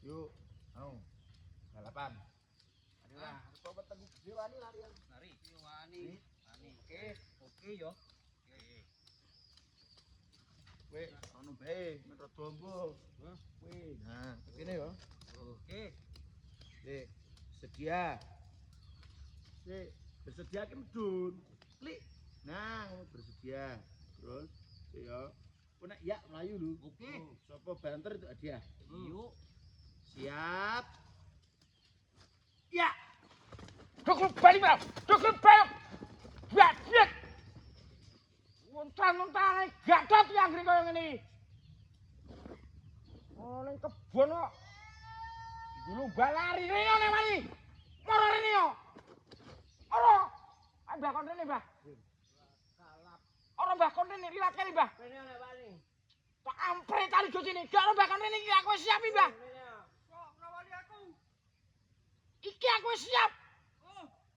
Yuk, anu, balapan. Adilah, coba teguh gede wani larian. Lari, wani. Oke yo. Kowe anu bae, menurut dombo. Kowe. Nah, begini yo. Oke. Sedia. Bersedia ki medun. Klik. Nah, bersedia. Terus ya. Kowe nek ya melayu lho. Oke. Sopo banter itu hadiah. Yuk. Siap. Ya. Dokter balik bal, dokter balik. Biat. Untan-untane gatot yang ngene kaya ngene. Oh ning kebon kok. Dulu balari rene nek mari. Moro rene yo. Ora. Ayo Mbah kon rene, Mbah. Ora Mbah kon rene liwat kene, Mbah. Rene ana wani. Tak ampre tali go sini. Gak ono Mbah kon rene iki aku wis siap, Mbah. Kok ngawali aku? Iki aku wis siap.